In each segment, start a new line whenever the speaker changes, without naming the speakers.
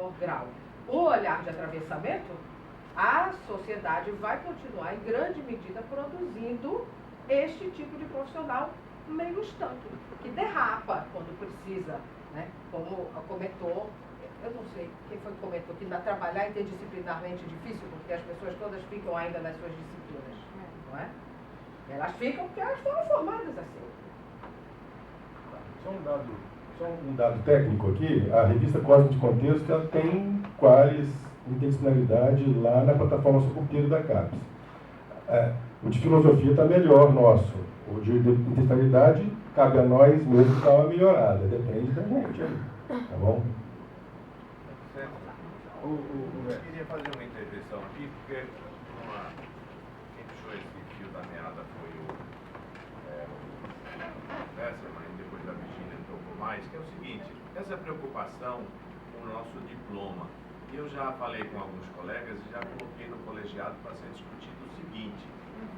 menor grau. O olhar de atravessamento, a sociedade vai continuar, em grande medida, produzindo este tipo de profissional meio estanque, que derrapa quando precisa, né? Como comentou, eu não sei quem foi que comentou, que trabalhar interdisciplinarmente é difícil, porque as pessoas todas ficam ainda nas suas disciplinas, não é? Elas ficam porque elas foram formadas assim.
Só um dado técnico aqui, a revista Cosmos de Contexto ela tem quais interdisciplinaridade lá na plataforma sucupira da CAPES. O de filosofia está melhor nosso. O de interdisciplinaridade cabe a nós mesmo dar uma melhorada, depende da gente, tá bom?
Eu queria fazer uma intervenção aqui, porque quem puxou esse fio da meada foi o Besserman, e depois a Virginia tocou mais, que é o seguinte, essa preocupação com o nosso diploma. Eu já falei com alguns colegas e já coloquei no colegiado para ser discutido o seguinte,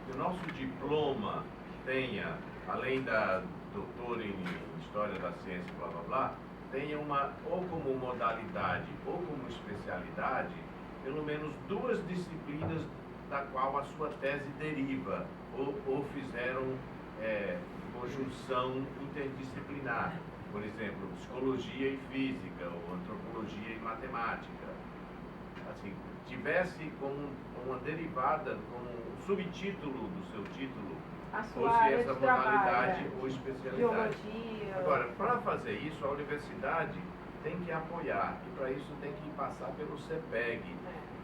que o nosso diploma tenha, além da doutora em História da Ciência, blá blá blá, tenha uma, ou como modalidade ou como especialidade, pelo menos 2 disciplinas da qual a sua tese deriva, ou fizeram conjunção interdisciplinar. Por exemplo, psicologia e física, ou antropologia e matemática. Assim, tivesse como uma derivada, como um subtítulo do seu título, fosse essa modalidade ou especialidade.
Biologia.
Agora, para fazer isso, a universidade tem que apoiar, e para isso tem que passar pelo CEPEG.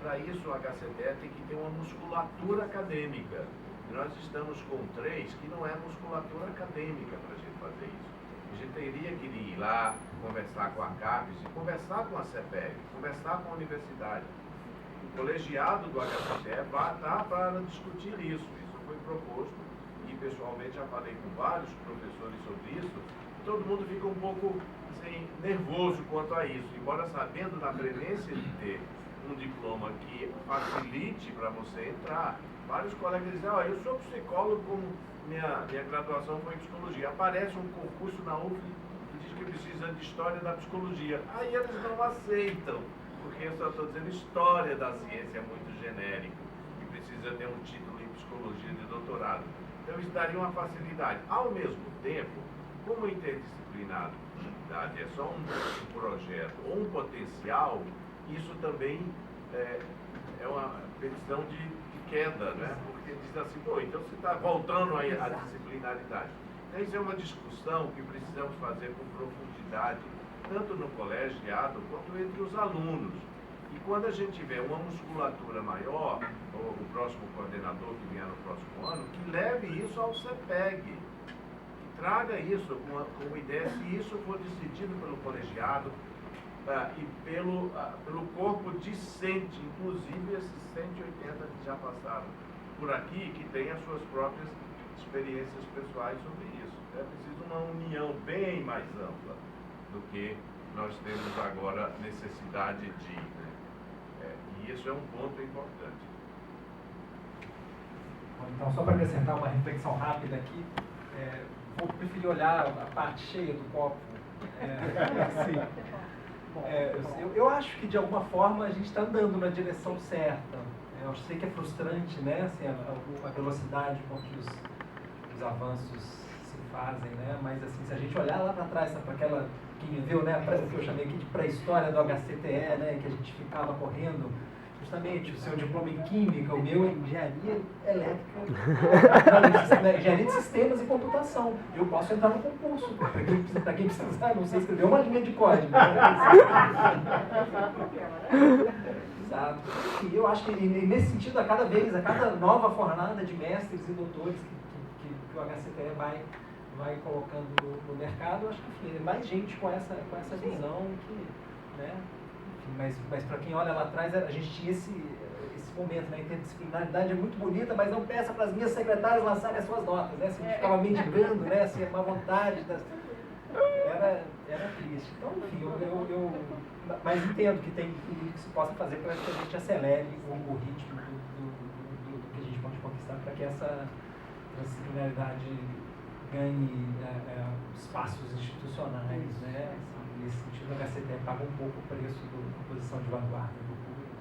Para isso, o HCTE tem que ter uma musculatura acadêmica. E nós estamos com 3 que não é musculatura acadêmica para a gente fazer isso. A gente teria que ir lá, conversar com a CAPES, conversar com a CEPEG, conversar com a universidade. O colegiado do HCTE vai estar para discutir isso. Isso foi proposto e pessoalmente já falei com vários professores sobre isso. Todo mundo fica um pouco assim, nervoso quanto a isso, embora sabendo da premência de ter um diploma que facilite para você entrar. Vários colegas dizem, eu sou psicólogo, como minha graduação foi em psicologia. Aparece um concurso na UF que diz que precisa de história da psicologia. Aí eles não aceitam, porque eu só estou dizendo história da ciência, é muito genérico, e precisa ter um título em psicologia de doutorado. Então isso daria uma facilidade. Ao mesmo tempo, como interdisciplinaridade é só um projeto ou um potencial, isso também é uma petição de queda, né? Porque diz assim, então você está voltando aí à disciplinaridade. Então isso é uma discussão que precisamos fazer com profundidade, tanto no colegiado quanto entre os alunos. E quando a gente tiver uma musculatura maior, o próximo coordenador que vier no próximo ano, que leve isso ao CEPEG, que traga isso como ideia, se isso for decidido pelo colegiado e pelo corpo discente, inclusive esses 180 que já passaram por aqui, que têm as suas próprias experiências pessoais sobre isso. É preciso uma união bem mais ampla do que nós temos agora necessidade de, né? E isso é um ponto importante.
Então, só para acrescentar uma reflexão rápida aqui, vou preferir olhar a parte cheia do copo. Assim, eu acho que, de alguma forma, a gente está andando na direção certa. Eu sei que é frustrante, né? Assim, a velocidade com que os avanços se fazem, né? Mas, assim, se a gente olhar lá para trás, para aquela que viu, né? O que eu chamei aqui de pré-história do HCTE, né? Que a gente ficava correndo, justamente o seu diploma em Química, o meu em Engenharia Elétrica, Engenharia de Sistemas e Computação. Eu posso entrar no concurso, para quem precisar, não sei escrever uma linha de código. Exato. E eu acho que, nesse sentido, a cada nova fornada de mestres e doutores que o HCTE vai colocando no mercado, eu acho que, enfim, é mais gente com essa visão que, né? Mas para quem olha lá atrás, a gente tinha esse momento, né? A interdisciplinaridade é muito bonita, mas não peça para as minhas secretárias lançarem as suas notas, né? Assim, a gente ficava mendigando, né? Assim, a má vontade. Era triste. Então, enfim, mas entendo que tem que se possa fazer para que a gente acelere o ritmo do que a gente pode conquistar, para que essa disciplinaridade ganhe espaços institucionais, né? Assim, nesse sentido, a HCT paga um pouco o preço da posição de vanguarda do público.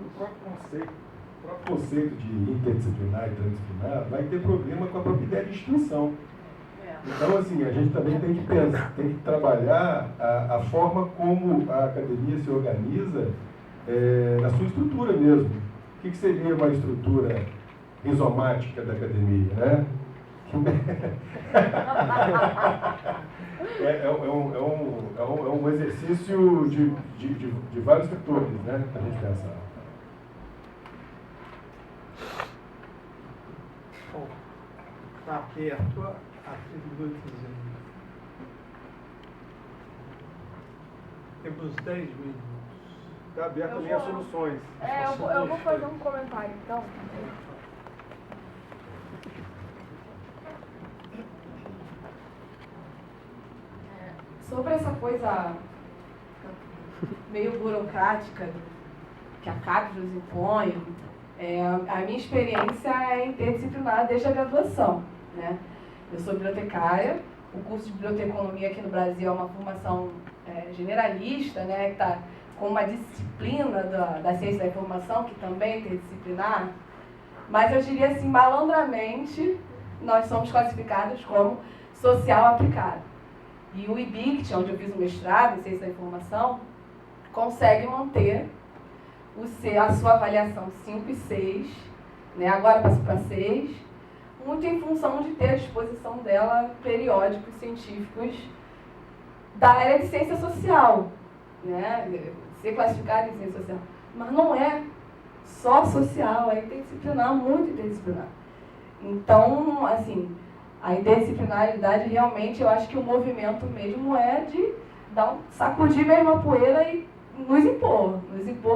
O próprio conceito de interdisciplinar e transdisciplinar vai ter problema com a própria ideia de instituição. Então, assim, a gente também tem que pensar, tem que trabalhar a forma como a academia se organiza na sua estrutura mesmo. O que seria uma estrutura rizomática da academia, né? É um exercício de vários setores, né, para a gente pensar.
Bom, está aberto a 3 minutos ainda. Temos 10 minutos. Está aberto também as soluções.
Eu vou fazer um comentário, então. Sobre essa coisa meio burocrática que a CAPES nos impõe, a minha experiência é interdisciplinar desde a graduação, né? Eu sou bibliotecária, o curso de biblioteconomia aqui no Brasil é uma formação generalista, né, que está com uma disciplina da ciência da informação, que também é interdisciplinar, mas eu diria assim, malandramente, nós somos classificados como social aplicado. E o IBICT, onde eu fiz o mestrado em ciência da informação, consegue manter a sua avaliação 5 e 6, né, agora passou para 6, muito em função de ter à disposição dela periódicos científicos da área de ciência social, né, ser classificado em ciência social. Mas não é só social, é interdisciplinar, muito interdisciplinar. Então, assim, a interdisciplinaridade realmente, eu acho que o movimento mesmo é de sacudir mesmo a poeira e nos impor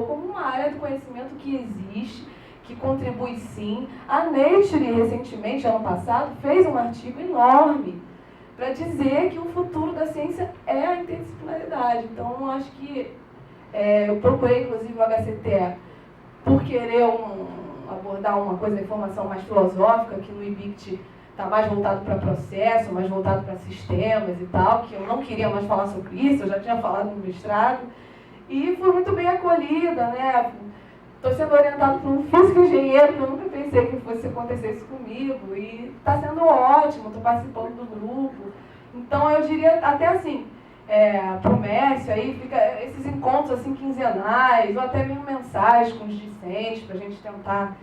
como uma área do conhecimento que existe, que contribui sim. A Nature, recentemente, ano passado, fez um artigo enorme para dizer que o futuro da ciência é a interdisciplinaridade. Então, eu acho que eu procurei, inclusive, o HCT por querer abordar uma coisa da informação mais filosófica, que no IBICT está mais voltado para processo, mais voltado para sistemas e tal, que eu não queria mais falar sobre isso, eu já tinha falado no mestrado, e fui muito bem acolhida, né? Estou sendo orientado por um físico engenheiro, que eu nunca pensei que fosse acontecer isso comigo, e está sendo ótimo, estou participando do grupo. Então, eu diria até assim, para o Mércio, aí fica esses encontros assim, quinzenais, ou até mesmo mensais com os discentes, para a gente tentar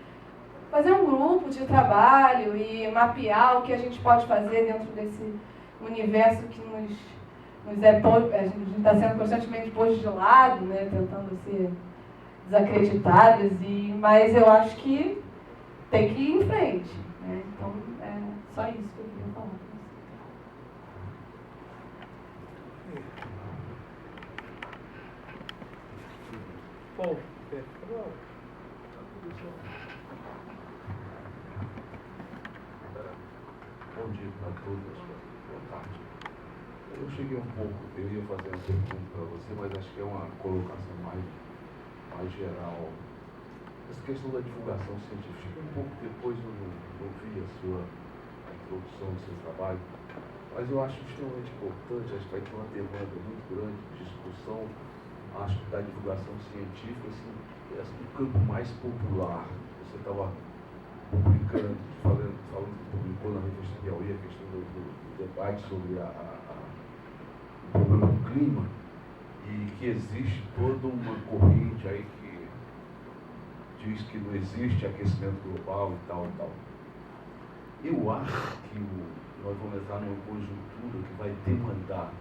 fazer um grupo de trabalho e mapear o que a gente pode fazer dentro desse universo que a gente está sendo constantemente posto de lado, né, tentando ser desacreditados, mas eu acho que tem que ir em frente, né? Então, é só isso que eu queria falar.
Bom,
bom dia para todos, boa tarde. Eu cheguei um pouco, eu ia fazer uma pergunta para você, mas acho que é uma colocação mais geral. Essa questão da divulgação científica, um pouco depois eu não vi a introdução do seu trabalho, mas eu acho extremamente importante, acho que vai ter uma demanda muito grande de discussão, acho que da divulgação científica, assim, no campo mais popular. Você estava publicando, falando que publicou na revista Piauí a questão do debate sobre o problema do clima, e que existe toda uma corrente aí que diz que não existe aquecimento global e tal e tal. Eu acho que nós vamos entrar numa conjuntura que vai demandar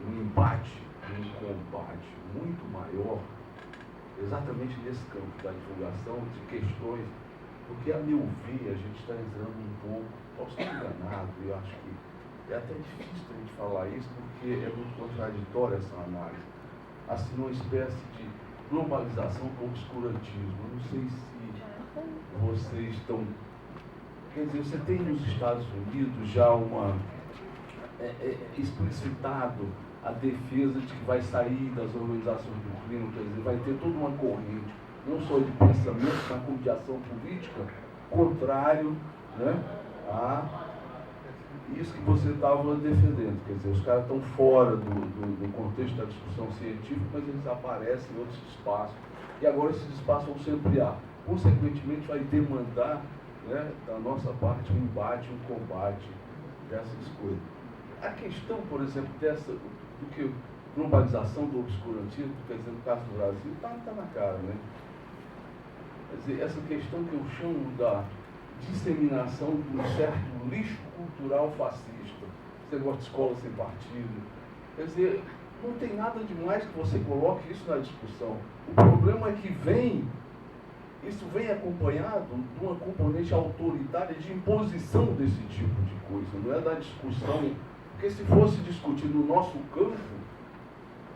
um embate, um combate muito maior, exatamente nesse campo da divulgação de questões, porque, a meu ver, a gente está entrando um pouco, posso estar enganado, eu acho que é até difícil a gente falar isso, porque é muito contraditória essa análise. Assim, uma espécie de globalização com obscurantismo. Eu não sei se vocês estão... Quer dizer, você tem nos Estados Unidos já explicitado a defesa de que vai sair das organizações do clima, quer dizer, vai ter toda uma corrente, não só de pensamento, mas como de ação política, contrário, né, isso que você estava defendendo. Quer dizer, os caras estão fora do contexto da discussão científica, mas eles aparecem em outros espaços. E agora esses espaços vão se ampliar. Consequentemente, vai demandar, né, da nossa parte, um embate, um combate dessas coisas. A questão, por exemplo, do que globalização do obscurantismo, quer dizer, no caso do Brasil, está na cara, né? Quer dizer, essa questão que eu chamo da disseminação de um certo lixo cultural fascista, esse negócio de escola sem partido. Quer dizer, não tem nada demais que você coloque isso na discussão. O problema é que isso vem acompanhado de uma componente autoritária de imposição desse tipo de coisa, não é da discussão. Porque se fosse discutir no nosso campo,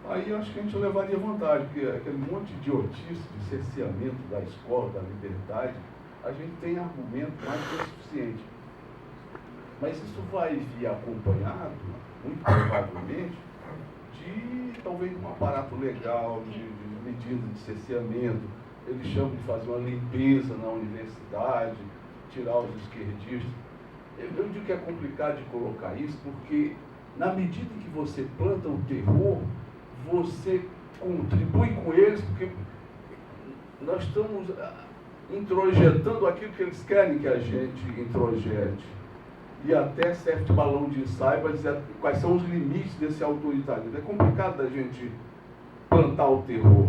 aí eu acho que a gente levaria vantagem, porque aquele monte de idiotice, de cerceamento da escola, da liberdade, a gente tem argumento mais que o suficiente. Mas isso vai vir acompanhado, muito provavelmente, de talvez um aparato legal, de medidas de cerceamento. Eles chamam de fazer uma limpeza na universidade, tirar os esquerdistas. Eu digo que é complicado de colocar isso, porque na medida que você planta o terror, você contribui com eles, porque nós estamos introjetando aquilo que eles querem que a gente introjete. E até serve de balão de ensaio para dizer quais são os limites desse autoritarismo. É complicado da gente plantar o terror,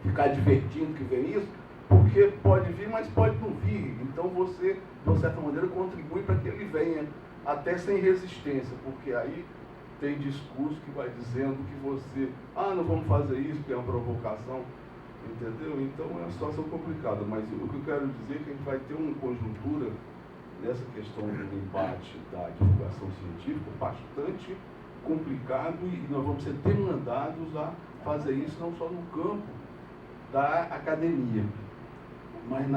ficar divertindo que vem isso, porque pode vir, mas pode não vir. Então você, de uma certa maneira, contribui para que ele venha, até sem resistência, porque aí tem discurso que vai dizendo que você, não vamos fazer isso, porque é uma provocação, entendeu? Então é uma situação complicada, mas o que eu quero dizer é que a gente vai ter uma conjuntura nessa questão do embate da divulgação científica bastante complicado, e nós vamos ser demandados a fazer isso não só no campo da academia, mas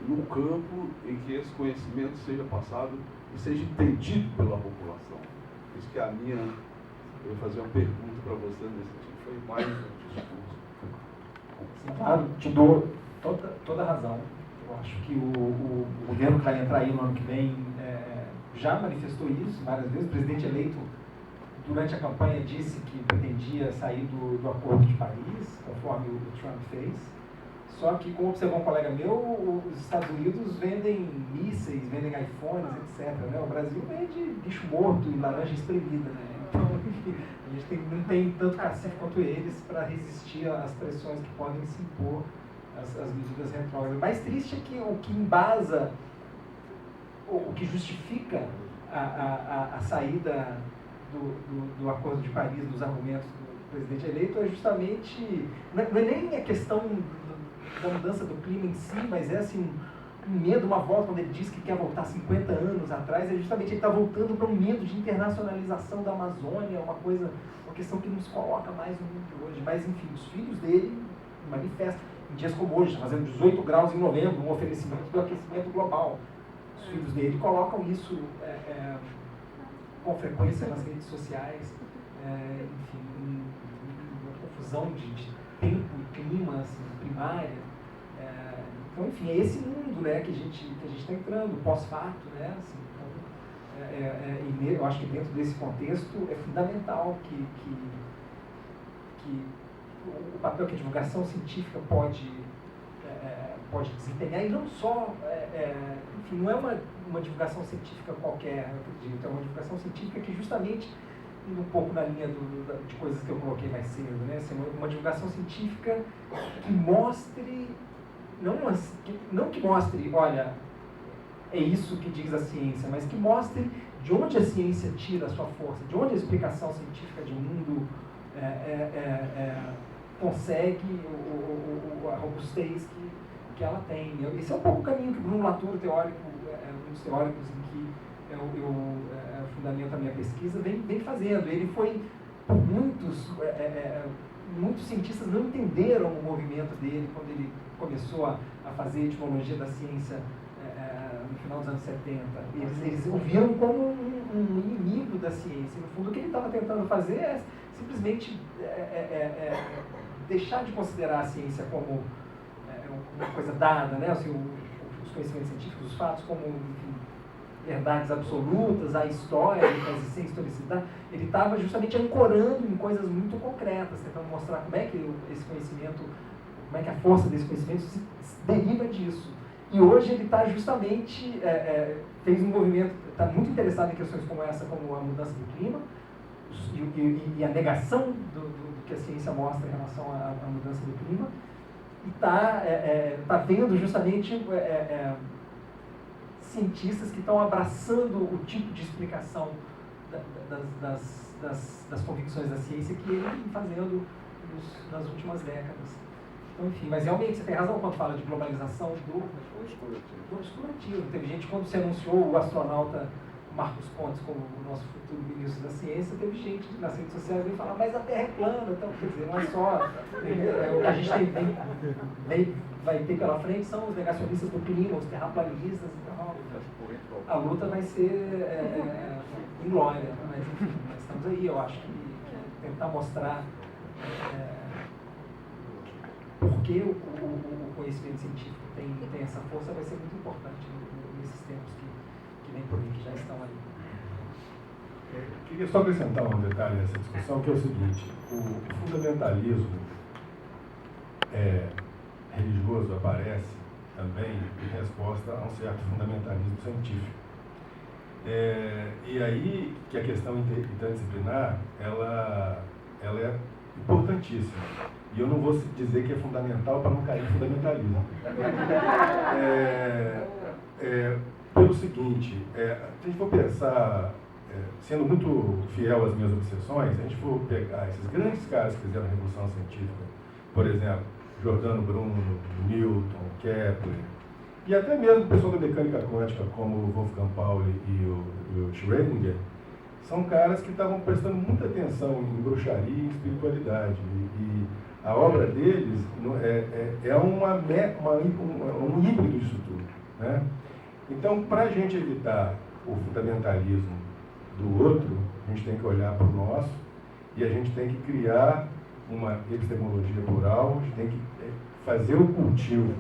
no campo em que esse conhecimento seja passado e seja entendido pela população. Isso que eu ia fazer uma pergunta para você nesse sentido, foi mais um discurso.
Claro, te dou toda a razão. Eu acho que o governo que vai entrar aí no ano que vem já manifestou isso várias vezes. O presidente eleito, durante a campanha, disse que pretendia sair do Acordo de Paris, conforme o Trump fez. Só que, como observou um colega meu, os Estados Unidos vendem mísseis, vendem iPhones, etc. Né? O Brasil vende bicho morto e laranja espremida. Né? Então, enfim, a gente não tem tanto cacife quanto eles para resistir às pressões que podem se impor, as medidas retrógradas. O mais triste é que o que embasa, o que justifica a saída do Acordo de Paris, dos argumentos do presidente eleito, é justamente, não é nem a questão da mudança do clima em si, mas é assim, um medo, uma volta, quando ele diz que quer voltar 50 anos atrás, é justamente ele está voltando para um medo de internacionalização da Amazônia, uma questão que nos coloca mais no mundo de hoje. Mas, enfim, os filhos dele manifestam, em dias como hoje, fazendo 18 graus em novembro, um oferecimento do aquecimento global. Os filhos dele colocam isso com frequência nas redes sociais, enfim, uma confusão de tempo e clima, assim, primária. Então, enfim, é esse mundo, né, que a gente está entrando, pós-fato, né, assim, então, e eu acho que dentro desse contexto é fundamental que o papel que a divulgação científica pode desempenhar, e não só, enfim, não é uma divulgação científica qualquer, eu acredito, é uma divulgação científica que justamente, indo um pouco na linha de coisas que eu coloquei mais cedo, né, assim, uma divulgação científica que mostre, não que mostre, olha, é isso que diz a ciência, mas que mostre de onde a ciência tira a sua força, de onde a explicação científica de mundo consegue a robustez que ela tem. Esse é um pouco o caminho que o Bruno Latour, teórico, um dos teóricos em que eu fundamento a minha pesquisa, vem fazendo. Ele foi, por muitos cientistas não entenderam o movimento dele quando ele começou a fazer etimologia da ciência no final dos anos 70. Eles o viram como um inimigo da ciência. No fundo, o que ele estava tentando fazer é simplesmente deixar de considerar a ciência como uma coisa dada, né? Assim, os conhecimentos científicos, os fatos, como, enfim, verdades absolutas, a história, sem historicidade. Ele estava justamente ancorando em coisas muito concretas, tentando mostrar como é que esse conhecimento, como é que a força desse conhecimento se deriva disso. E hoje ele está justamente, fez um movimento, está muito interessado em questões como essa, como a mudança do clima, e a negação do que a ciência mostra em relação à mudança do clima, e está vendo justamente cientistas que estão abraçando o tipo de explicação das convicções da ciência que ele vem fazendo nas últimas décadas. Então, enfim, mas realmente você tem razão quando fala de globalização do obscurativo. Teve gente, quando se anunciou o astronauta Marcos Pontes como o nosso futuro ministro da ciência, teve gente nas redes sociais que veio falar, mas a Terra é plana, então, quer dizer, não é só... o que a gente vai ter pela frente são os negacionistas do clima, os terraplanistas, então, a luta vai ser inglória, mas enfim, nós estamos aí, eu acho que tentar mostrar por que o conhecimento científico tem essa força vai ser muito importante nesses tempos que vem por aí, que já estão aí.
Eu queria só acrescentar um detalhe nessa discussão, que é o seguinte: o fundamentalismo religioso aparece também em resposta a um certo fundamentalismo científico. E aí que a questão interdisciplinar ela é importantíssima. E eu não vou dizer que é fundamental para não cair em fundamentalismo. Pelo seguinte, se a gente for pensar, sendo muito fiel às minhas obsessões, se a gente for pegar esses grandes caras que fizeram a Revolução Científica, por exemplo, Giordano Bruno, Newton, Kepler, e até mesmo o pessoal da mecânica quântica, como o Wolfgang Pauli e o Schrödinger, são caras que estavam prestando muita atenção em bruxaria e em espiritualidade. E a obra deles é um híbrido disso tudo, né? Então, para a gente evitar o fundamentalismo do outro, a gente tem que olhar para o nosso e a gente tem que criar uma epistemologia plural, a gente tem que fazer o cultivo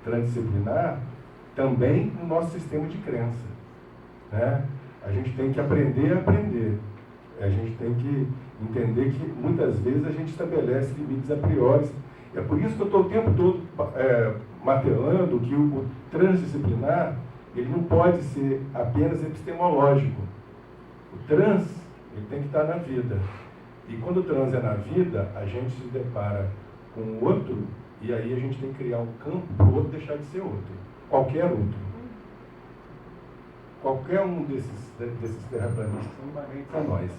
transdisciplinar também no nosso sistema de crença, né? A gente tem que aprender a aprender. A gente tem que entender que muitas vezes a gente estabelece limites a priori. É por isso que eu estou o tempo todo martelando que o transdisciplinar ele não pode ser apenas epistemológico. O trans ele tem que estar na vida. E quando o trans é na vida, a gente se depara com o outro e aí a gente tem que criar um campo para o outro deixar de ser outro. Qualquer outro. Qualquer um desses terraplanistas são imanentes a nós.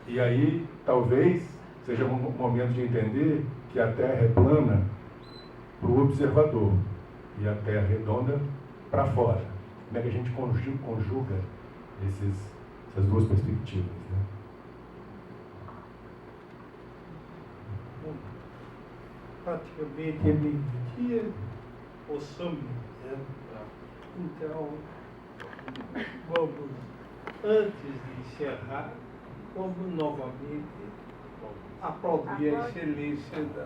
E aí, talvez, seja um momento de entender que a Terra é plana para o observador e a Terra é redonda para fora. Como é que a gente conjuga essas duas perspectivas, né?
Praticamente é meio-dia, ou samba, né? Então, vamos, antes de encerrar, vamos novamente aplaudir a excelência da...